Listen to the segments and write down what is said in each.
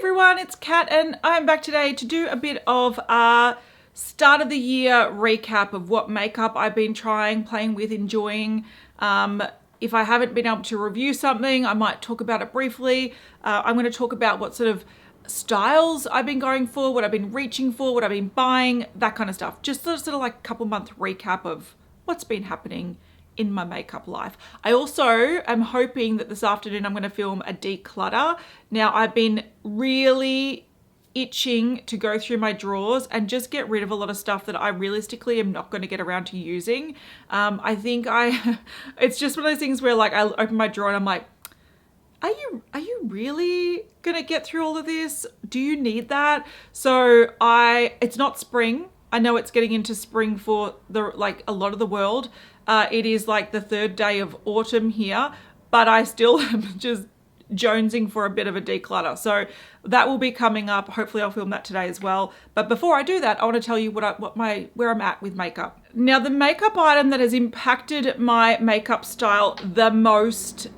everyone, it's Kat and I'm back today to do a bit of a start of the year recap of what makeup I've been trying, playing with, enjoying. If I haven't been able to review something, I might talk about it briefly. I'm going to talk about what sort of styles I've been going for, what I've been reaching for, what I've been buying, that kind of stuff. Just sort of like a couple month recap of what's been happening in my makeup life. I also am hoping that this afternoon I'm going to film a declutter. Now I've been really itching to go through my drawers and just get rid of a lot of stuff that I realistically am not going to get around to using. I think it's just one of those things where like I open my drawer and I'm like, are you really gonna get through all of this? Do you need that? So it's not spring. I know it's getting into spring for a lot of the world. It is like the third day of autumn here, but I still am just jonesing for a bit of a declutter. So that will be coming up. Hopefully I'll film that today as well. But before I do that, I want to tell you where I'm at with makeup. Now, the makeup item that has impacted my makeup style the most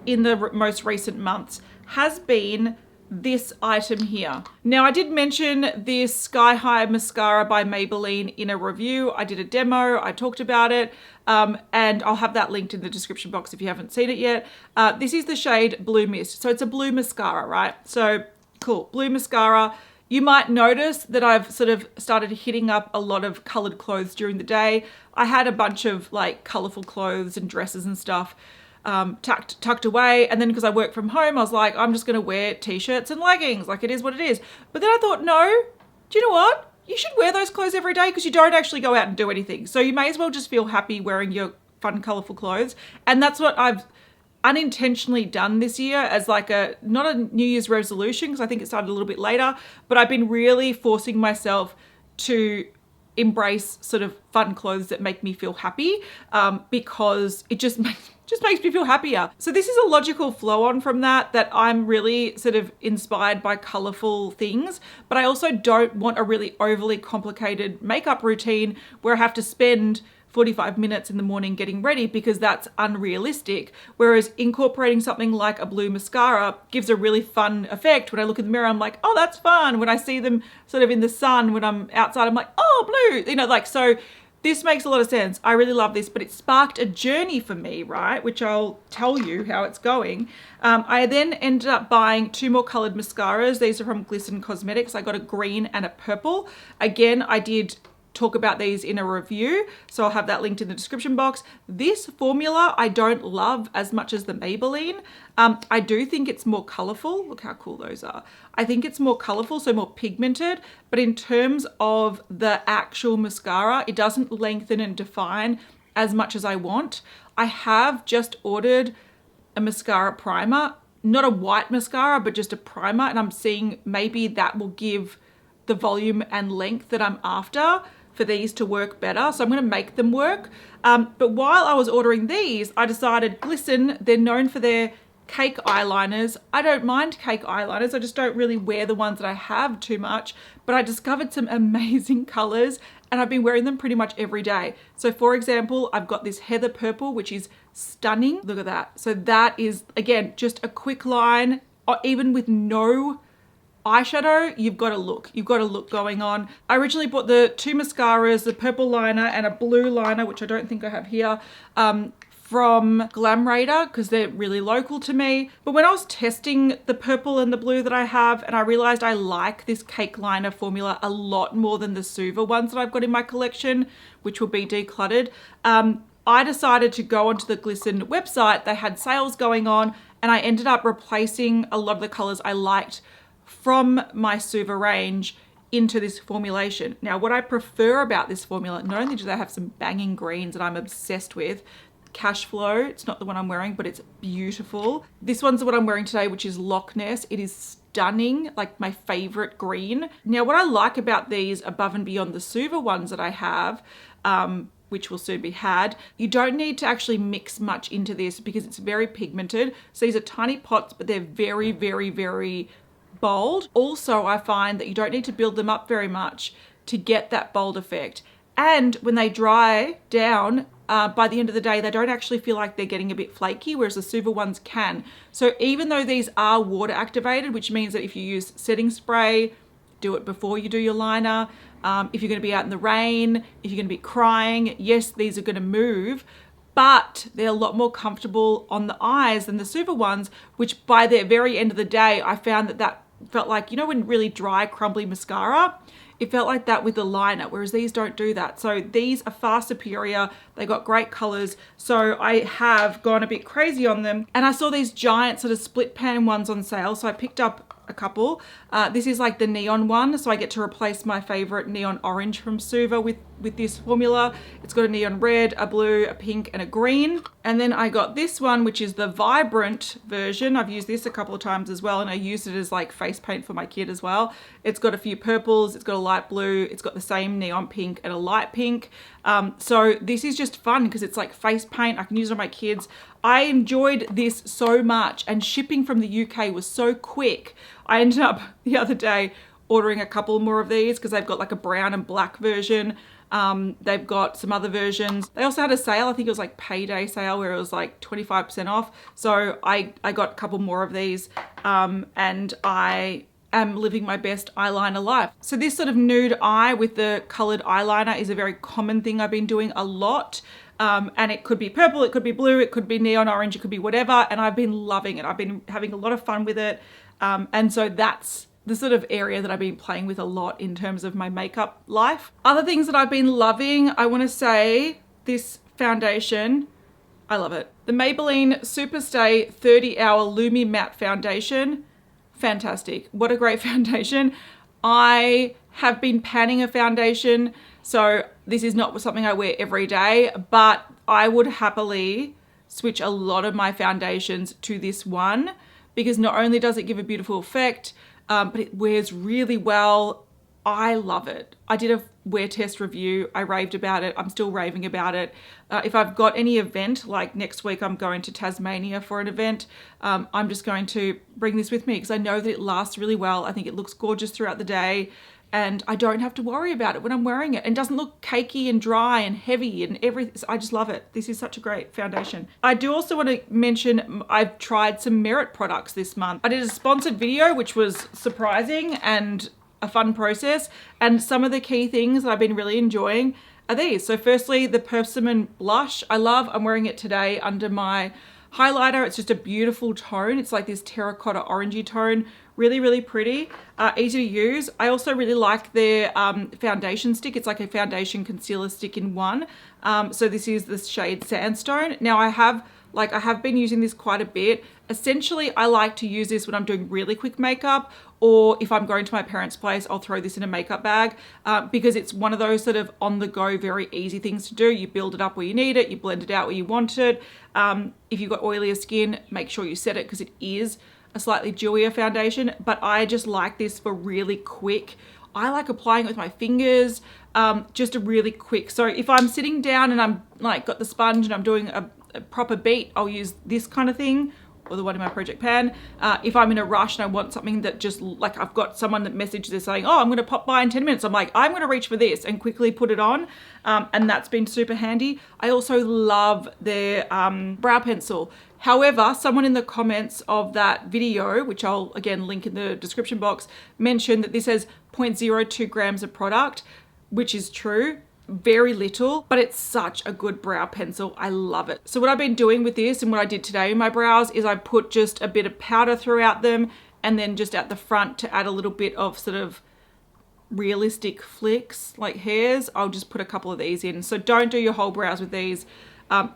in the most recent months has been this item here. Now, I did mention this Sky High mascara by Maybelline in a review. I did a demo, I talked about it, and I'll have that linked in the description box if you haven't seen it yet. This is the shade Blue Mist. So it's a blue mascara, right? So cool, blue mascara. You might notice that I've sort of started hitting up a lot of colored clothes during the day. I had a bunch of like colorful clothes and dresses and stuff tucked away, and then because I work from home I was like, I'm just gonna wear t-shirts and leggings, like it is what it is. But then I thought, no, do you know what, you should wear those clothes every day because you don't actually go out and do anything, so you may as well just feel happy wearing your fun colorful clothes. And that's what I've unintentionally done this year as like not a New Year's resolution, because I think it started a little bit later, but I've been really forcing myself to embrace sort of fun clothes that make me feel happy, because it just makes me feel happier. So this is a logical flow on from that I'm really sort of inspired by colorful things, but I also don't want a really overly complicated makeup routine where I have to spend 45 minutes in the morning getting ready, because that's unrealistic. Whereas incorporating something like a blue mascara gives a really fun effect. When I look in the mirror, I'm like, oh, that's fun. When I see them sort of in the sun, when I'm outside, I'm like, oh, blue, you know, like, so this makes a lot of sense. I really love this, but it sparked a journey for me, right? Which I'll tell you how it's going. I then ended up buying 2 more colored mascaras. These are from Glisten Cosmetics. I got a green and a purple. Again, I did talk about these in a review, so I'll have that linked in the description box. This formula I don't love as much as the Maybelline. I do think it's more colorful. Look how cool those are. I think it's more colorful, so more pigmented, but in terms of the actual mascara, it doesn't lengthen and define as much as I want. I have just ordered a mascara primer, not a white mascara, but just a primer, and I'm seeing maybe that will give the volume and length that I'm after for these to work better. So I'm going to make them work. But while I was ordering these, I decided Glisten, they're known for their cake eyeliners. I don't mind cake eyeliners. I just don't really wear the ones that I have too much. But I discovered some amazing colors and I've been wearing them pretty much every day. So for example, I've got this heather purple, which is stunning. Look at that. So that is, again, just a quick line, or even with no eyeshadow, you've got a look going on. I originally bought the 2 mascaras, the purple liner and a blue liner, which I don't think I have here, from Glaminatrix, because they're really local to me. But when I was testing the purple and the blue that I have, and I realized I like this cake liner formula a lot more than the Suva ones that I've got in my collection, which will be decluttered, I decided to go onto the Glisten website. They had sales going on, and I ended up replacing a lot of the colors I liked from my Suva range into this formulation. Now, what I prefer about this formula, not only do they have some banging greens that I'm obsessed with, Cashflow, it's not the one I'm wearing, but it's beautiful. This one's the one I'm wearing today, which is Loch Ness. It is stunning, like my favorite green. Now, what I like about these above and beyond the Suva ones that I have, which will soon be had, you don't need to actually mix much into this because it's very pigmented. So these are tiny pots, but they're very, very, very bold. Also, I find that you don't need to build them up very much to get that bold effect. And when they dry down, by the end of the day, they don't actually feel like they're getting a bit flaky, whereas the Suva ones can. So even though these are water activated, which means that if you use setting spray, do it before you do your liner. If you're going to be out in the rain, if you're going to be crying, yes, these are going to move, but they're a lot more comfortable on the eyes than the Suva ones, which by the very end of the day, I found that felt like, you know, when really dry, crumbly mascara, it felt like that with the liner, whereas these don't do that. So these are far superior. They got great colors. So I have gone a bit crazy on them. And I saw these giant sort of split pan ones on sale. So I picked up a couple. This is like the neon one. So I get to replace my favorite neon orange from Suva with this formula. It's got a neon red, a blue, a pink, and a green. And then I got this one, which is the vibrant version. I've used this a couple of times as well, and I used it as like face paint for my kid as well. It's got a few purples, it's got a light blue, it's got the same neon pink and a light pink. So this is just fun because it's like face paint. I can use it on my kids. I enjoyed this so much, and shipping from the UK was so quick. I ended up the other day ordering a couple more of these because they've got like a brown and black version. They've got some other versions. They also had a sale. I think it was like payday sale where it was like 25% off. So I got a couple more of these, and I am living my best eyeliner life. So this sort of nude eye with the colored eyeliner is a very common thing I've been doing a lot. And it could be purple, it could be blue, it could be neon orange, it could be whatever. And I've been loving it. I've been having a lot of fun with it. And so that's the sort of area that I've been playing with a lot in terms of my makeup life. Other things that I've been loving, I want to say this foundation, I love it. The Maybelline Superstay 30-Hour Lumi-Matte Foundation, fantastic. What a great foundation. I have been panning a foundation, so this is not something I wear every day, but I would happily switch a lot of my foundations to this one because not only does it give a beautiful effect, but it wears really well. I love it. I did a wear test review. I raved about it. I'm still raving about it. If I've got any event, like next week I'm going to Tasmania for an event, I'm just going to bring this with me because I know that it lasts really well. I think it looks gorgeous throughout the day, and I don't have to worry about it when I'm wearing it. And it doesn't look cakey and dry and heavy and everything. I just love it. This is such a great foundation. I do also want to mention I've tried some Merit products this month. I did a sponsored video, which was surprising and a fun process. And some of the key things that I've been really enjoying are these. So firstly, the Persimmon blush. I love, I'm wearing it today under my highlighter. It's just a beautiful tone. It's like this terracotta orangey tone. Really, really pretty, easy to use. I also really like their foundation stick. It's like a foundation concealer stick in one. So this is the shade Sandstone. Now I have been using this quite a bit. Essentially, I like to use this when I'm doing really quick makeup, or if I'm going to my parents' place, I'll throw this in a makeup bag because it's one of those sort of on the go, very easy things to do. You build it up where you need it, you blend it out where you want it. If you've got oilier skin, make sure you set it because it is a slightly dewier foundation, but I just like this for really quick. I like applying it with my fingers, just a really quick. So if I'm sitting down and I'm like got the sponge and I'm doing a proper beat, I'll use this kind of thing, or the one in my project pan. If I'm in a rush and I want something that just like I've got someone that messages saying, oh, I'm going to pop by in 10 minutes. I'm like, I'm going to reach for this and quickly put it on. And that's been super handy. I also love their brow pencil. However, someone in the comments of that video, which I'll again link in the description box, mentioned that this has 0.02 grams of product, which is true. Very little, but it's such a good brow pencil. I love it. So what I've been doing with this and what I did today in my brows is I put just a bit of powder throughout them, and then just at the front to add a little bit of sort of realistic flicks like hairs, I'll just put a couple of these in. So don't do your whole brows with these.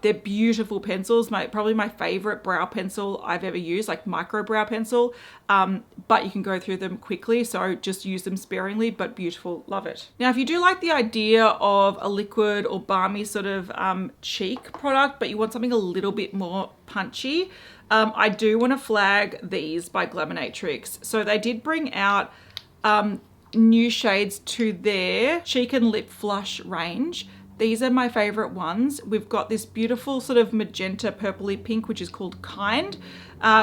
They're beautiful pencils. Probably my favorite brow pencil I've ever used, like micro brow pencil. But you can go through them quickly, so just use them sparingly, but beautiful. Love it. Now, if you do like the idea of a liquid or balmy sort of cheek product, but you want something a little bit more punchy, I do want to flag these by Glaminatrix. So they did bring out new shades to their cheek and lip flush range. These are my favorite ones. We've got this beautiful sort of magenta purpley pink, which is called Kind.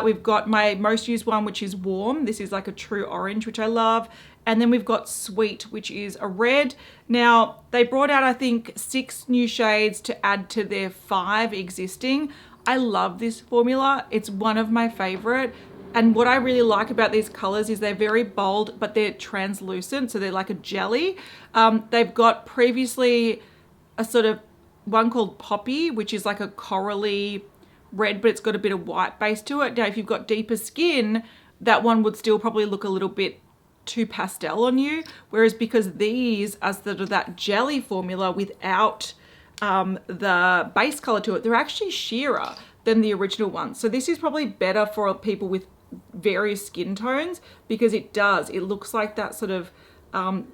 We've got my most used one, which is Warm. This is like a true orange, which I love. And then we've got Sweet, which is a red. Now, they brought out, I think, 6 new shades to add to their 5 existing. I love this formula. It's one of my favorite. And what I really like about these colors is they're very bold, but they're translucent. So they're like a jelly. They've got previously a sort of one called Poppy, which is like a corally red, but it's got a bit of white base to it. Now, if you've got deeper skin, that one would still probably look a little bit too pastel on you. Whereas because these are sort of that jelly formula without the base color to it, they're actually sheerer than the original one. So this is probably better for people with various skin tones because it looks like that sort of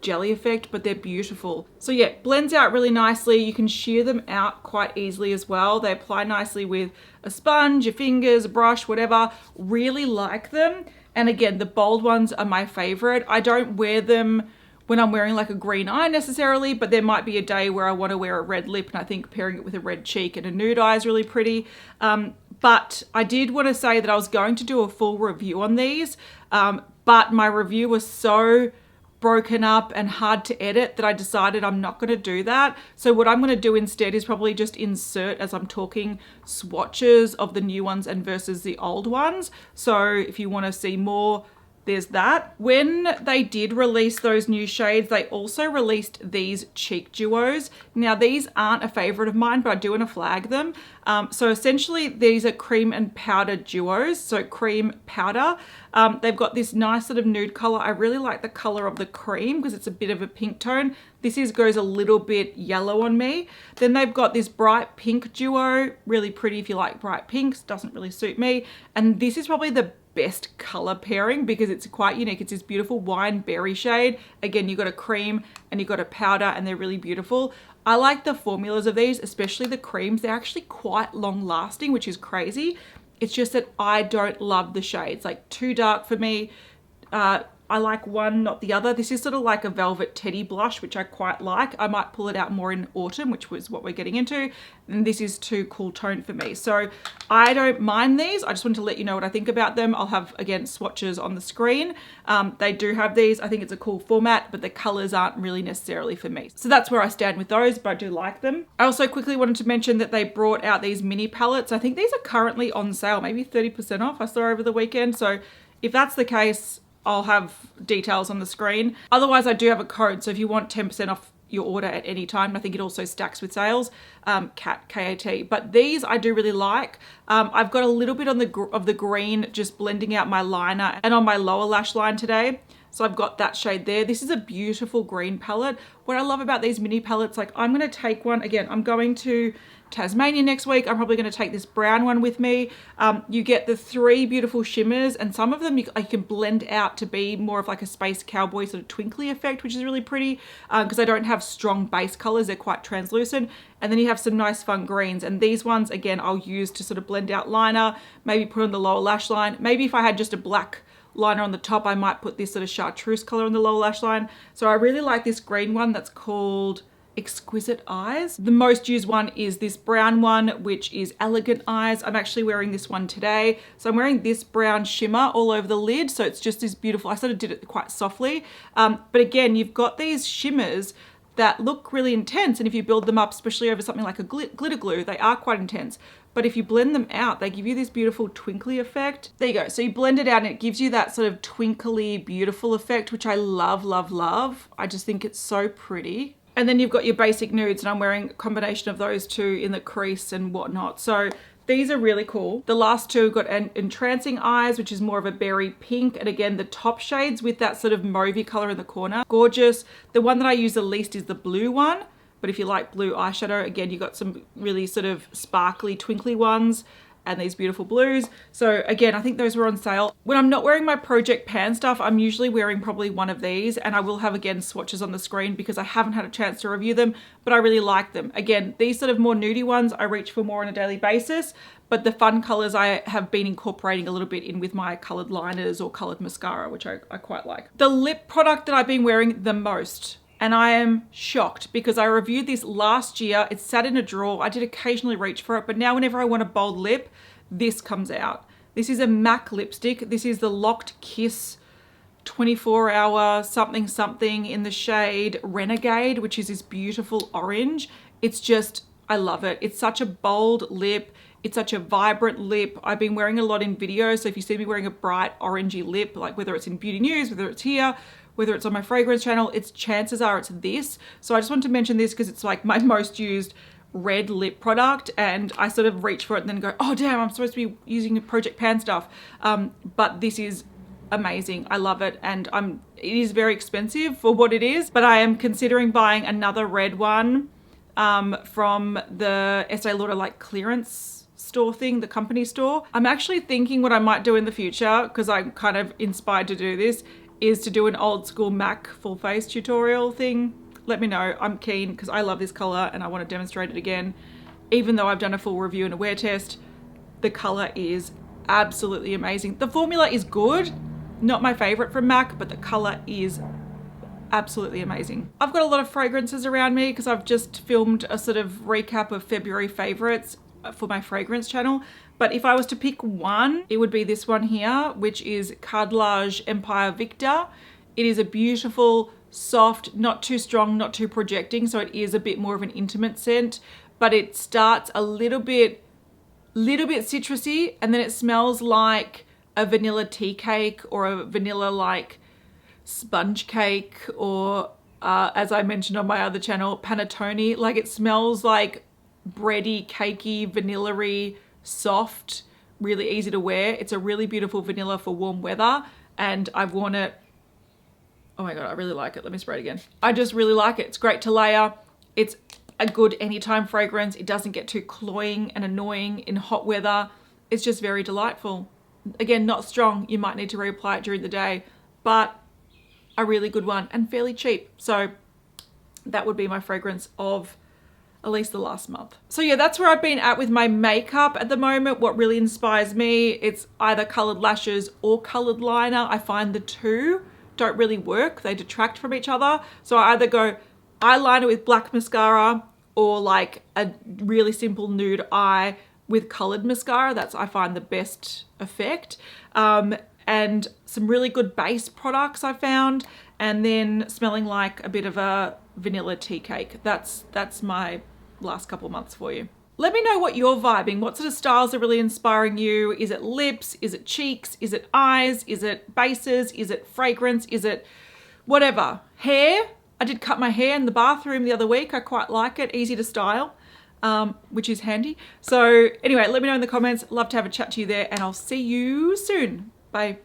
jelly effect, but they're beautiful. So yeah, blends out really nicely. You can shear them out quite easily as well. They apply nicely with a sponge, your fingers, a brush, whatever. Really like them. And again, the bold ones are my favorite. I don't wear them when I'm wearing like a green eye necessarily, but there might be a day where I want to wear a red lip, and I think pairing it with a red cheek and a nude eye is really pretty. But I did want to say that I was going to do a full review on these, but my review was so broken up and hard to edit that I decided I'm not going to do that. So what I'm going to do instead is probably just insert, as I'm talking, swatches of the new ones and versus the old ones. So if you want to see more, there's that. When they did release those new shades, they also released these cheek duos. Now, these aren't a favorite of mine, but I do want to flag them. So essentially, these are cream and powder duos. So cream powder. They've got this nice sort of nude color. I really like the color of the cream because it's a bit of a pink tone. This goes a little bit yellow on me. Then they've got this bright pink duo. Really pretty if you like bright pinks. Doesn't really suit me. And this is probably the best color pairing because it's quite unique. It's this beautiful wine berry shade. Again, you've got a cream and you've got a powder, and they're really beautiful. I like the formulas of these, especially the creams. They're actually quite long lasting, which is crazy. It's just that I don't love the shades. Like, too dark for me. I like one, not the other. This is sort of like a velvet teddy blush, which I quite like. I might pull it out more in autumn, which was what we're getting into. And this is too cool tone for me. So I don't mind these. I just wanted to let you know what I think about them. I'll have, again, swatches on the screen. They do have these. I think it's a cool format, but the colors aren't really necessarily for me. So that's where I stand with those, but I do like them. I also quickly wanted to mention that they brought out these mini palettes. I think these are currently on sale, maybe 30% off I saw over the weekend. So if that's the case, I'll have details on the screen. Otherwise, I do have a code. So if you want 10% off your order at any time, I think it also stacks with sales, CAT, K-A-T. But these I do really like. I've got a little bit on of the green just blending out my liner and on my lower lash line today. So I've got that shade there. This is a beautiful green palette. What I love about these mini palettes, like I'm going to take one, again, I'm going to Tasmania next week. I'm probably going to take this brown one with me. You get the 3 beautiful shimmers, and some of them you can blend out to be more of like a space cowboy sort of twinkly effect, which is really pretty because they don't have strong base colors. They're quite translucent. And then you have some nice fun greens. And these ones, again, I'll use to sort of blend out liner, maybe put on the lower lash line. Maybe if I had just a black liner on the top, I might put this sort of chartreuse color on the lower lash line. So I really like this green one that's called Exquisite Eyes. The most used one is this brown one, which is Elegant Eyes. I'm actually wearing this one today. So I'm wearing this brown shimmer all over the lid. So it's just this beautiful, I sort of did it quite softly. But again, you've got these shimmers that look really intense. And if you build them up, especially over something like a glitter glue, they are quite intense. But if you blend them out, they give you this beautiful twinkly effect. There you go. So you blend it out and it gives you that sort of twinkly, beautiful effect, which I love, love, love. I just think it's so pretty. And then you've got your basic nudes, and I'm wearing a combination of those two in the crease and whatnot. So these are really cool. The last two got an Entrancing Eyes, which is more of a berry pink. And again, the top shades with that sort of mauvey color in the corner. Gorgeous. The one that I use the least is the blue one. But if you like blue eyeshadow, again, you got some really sort of sparkly, twinkly ones and these beautiful blues. So again, I think those were on sale. When I'm not wearing my Project Pan stuff, I'm usually wearing probably one of these, and I will have, again, swatches on the screen because I haven't had a chance to review them, but I really like them. Again, these sort of more nudie ones I reach for more on a daily basis, but the fun colors I have been incorporating a little bit in with my colored liners or colored mascara, which I quite like. The lip product that I've been wearing the most, and I am shocked because I reviewed this last year. It sat in a drawer. I did occasionally reach for it, but now whenever I want a bold lip, this comes out. This is a MAC lipstick. This is the Locked Kiss 24-hour something something in the shade Renegade, which is this beautiful orange. It's just, I love it. It's such a bold lip. It's such a vibrant lip. I've been wearing a lot in videos, so if you see me wearing a bright orangey lip, like whether it's in beauty news, whether it's here, whether it's on my fragrance channel, chances are it's this. So I just want to mention this because it's like my most used red lip product, and I sort of reach for it and then go, oh damn, I'm supposed to be using Project Pan stuff. But this is amazing. I love it, and it is very expensive for what it is, but I am considering buying another red one from the Estee Lauder like clearance store thing, the company store. I'm actually thinking what I might do in the future, because I'm kind of inspired to do this, is to do an old school MAC full face tutorial thing. Let me know. I'm keen because I love this color and I want to demonstrate it again. Even though I've done a full review and a wear test, the color is absolutely amazing. The formula is good, not my favorite from MAC, but the color is absolutely amazing. I've got a lot of fragrances around me because I've just filmed a sort of recap of February favorites for my fragrance channel. But if I was to pick one, it would be this one here, which is Khadlaj Empire Victor. It is a beautiful, soft, not too strong, not too projecting, so it is a bit more of an intimate scent, but it starts a little bit citrusy, and then it smells like a vanilla tea cake or a vanilla like sponge cake, or as I mentioned on my other channel, panettone. Like it smells like bready, cakey, vanilla-y, soft, really easy to wear. It's a really beautiful vanilla for warm weather, and I've worn it. Oh my God, I really like it. Let me spray it again. I just really like it. It's great to layer. It's a good anytime fragrance. It doesn't get too cloying and annoying in hot weather. It's just very delightful. Again, not strong. You might need to reapply it during the day, but a really good one and fairly cheap. So that would be my fragrance of at least the last month. So yeah, that's where I've been at with my makeup at the moment. What really inspires me, it's either colored lashes or colored liner. I find the two don't really work. They detract from each other. So I either go eyeliner with black mascara or like a really simple nude eye with colored mascara. That's, I find, the best effect. And some really good base products I found, and then smelling like a bit of a vanilla tea cake. That's my last couple months for you. Let me know what you're vibing. What sort of styles are really inspiring you? Is it lips? Is it cheeks? Is it eyes? Is it bases? Is it fragrance? Is it whatever? Hair? I did cut my hair in the bathroom the other week. I quite like it. Easy to style, which is handy. So anyway, let me know in the comments. Love to have a chat to you there, and I'll see you soon. Bye.